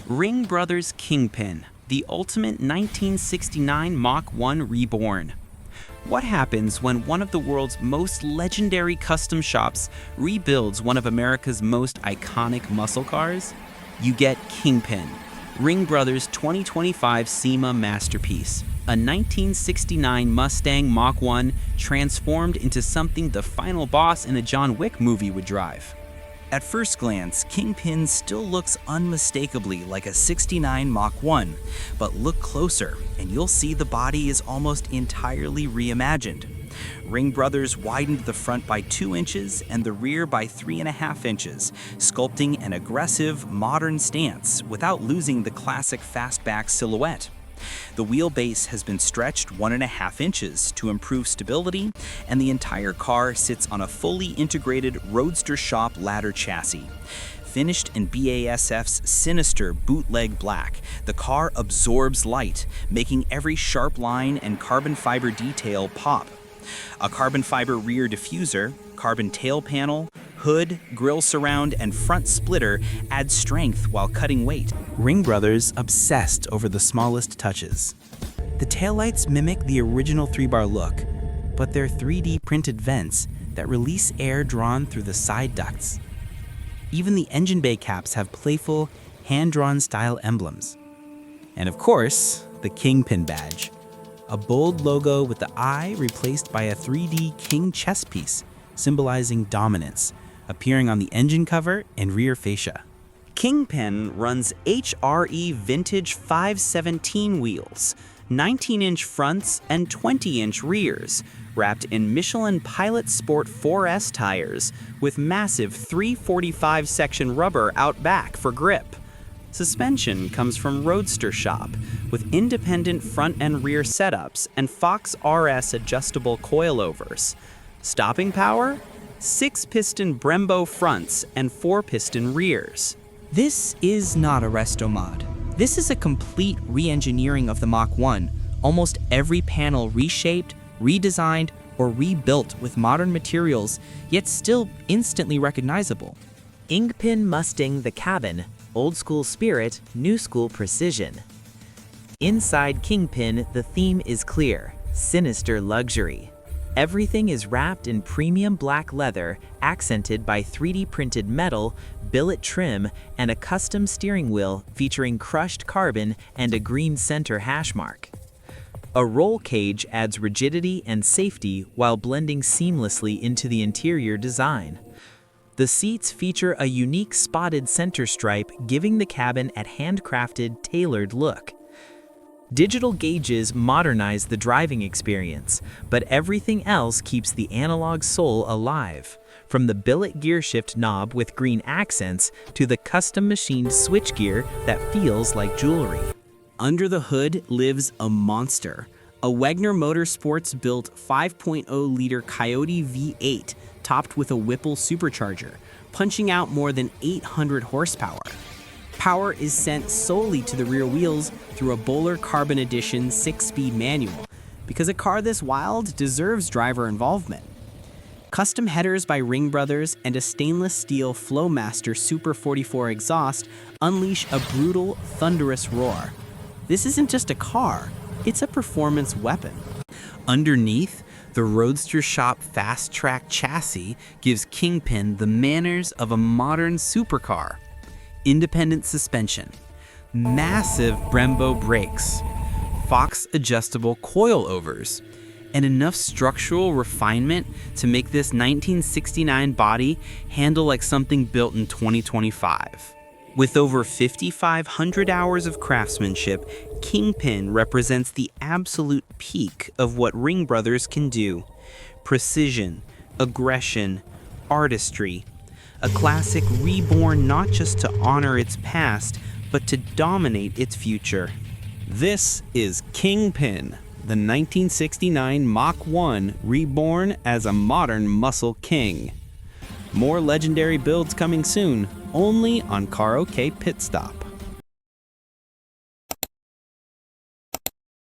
Ringbrothers KINGPIN, the ultimate 1969 Mach 1 Reborn. What happens when one of the world's most legendary custom shops rebuilds one of America's most iconic muscle cars? You get KINGPIN, Ringbrothers' 2025 SEMA masterpiece, a 1969 Mustang Mach 1 transformed into something the final boss in a John Wick movie would drive. At first glance, KINGPIN still looks unmistakably like a 69 Mach 1, but look closer and you'll see the body is almost entirely reimagined. Ringbrothers widened the front by 2 inches and the rear by 3.5 inches, sculpting an aggressive, modern stance without losing the classic fastback silhouette. The wheelbase has been stretched 1.5 inches to improve stability, and the entire car sits on a fully integrated Roadster Shop ladder chassis. Finished in BASF's sinister bootleg black, the car absorbs light, making every sharp line and carbon fiber detail pop. A carbon fiber rear diffuser, carbon tail panel, hood, grille surround, and front splitter add strength while cutting weight. Ringbrothers obsessed over the smallest touches. The taillights mimic the original 3-bar look, but they're 3D printed vents that release air drawn through the side ducts. Even the engine bay caps have playful, hand-drawn style emblems. And of course, the KINGPIN badge, a bold logo with the eye replaced by a 3D king chess piece, symbolizing dominance, appearing on the engine cover and rear fascia. KINGPIN runs HRE vintage 517 wheels, 19-inch fronts and 20-inch rears, wrapped in Michelin Pilot Sport 4S tires with massive 345 section rubber out back for grip. Suspension comes from Roadster Shop with independent front and rear setups and Fox RS adjustable coilovers. Stopping power? 6-piston Brembo fronts and 4-piston rears. This is not a restomod. This is a complete re-engineering of the Mach 1, almost every panel reshaped, redesigned, or rebuilt with modern materials, yet still instantly recognizable. KINGPIN Mustang the cabin, old school spirit, new school precision. Inside KINGPIN, the theme is clear, sinister luxury. Everything is wrapped in premium black leather, accented by 3D printed metal, billet trim, and a custom steering wheel featuring crushed carbon and a green center hash mark. A roll cage adds rigidity and safety while blending seamlessly into the interior design. The seats feature a unique spotted center stripe, giving the cabin a handcrafted, tailored look. Digital gauges modernize the driving experience, but everything else keeps the analog soul alive, from the billet gearshift knob with green accents to the custom-machined switchgear that feels like jewelry. Under the hood lives a monster, a Wagner Motorsports-built 5.0-liter Coyote V8 topped with a Whipple supercharger, punching out more than 800 horsepower. Power is sent solely to the rear wheels through a Bowler Carbon Edition 6-speed manual, because a car this wild deserves driver involvement. Custom headers by Ringbrothers and a stainless steel Flowmaster Super 44 exhaust unleash a brutal, thunderous roar. This isn't just a car, it's a performance weapon. Underneath, the Roadster Shop Fast Track chassis gives KINGPIN the manners of a modern supercar. Independent suspension, massive Brembo brakes, Fox adjustable coilovers, and enough structural refinement to make this 1969 body handle like something built in 2025. With over 5,500 hours of craftsmanship, KINGPIN represents the absolute peak of what Ringbrothers can do. Precision, aggression, artistry. A classic reborn not just to honor its past, but to dominate its future. This is KINGPIN, the 1969 Mach 1 reborn as a modern muscle king. More legendary builds coming soon, only on Car-O-ke Pitstop.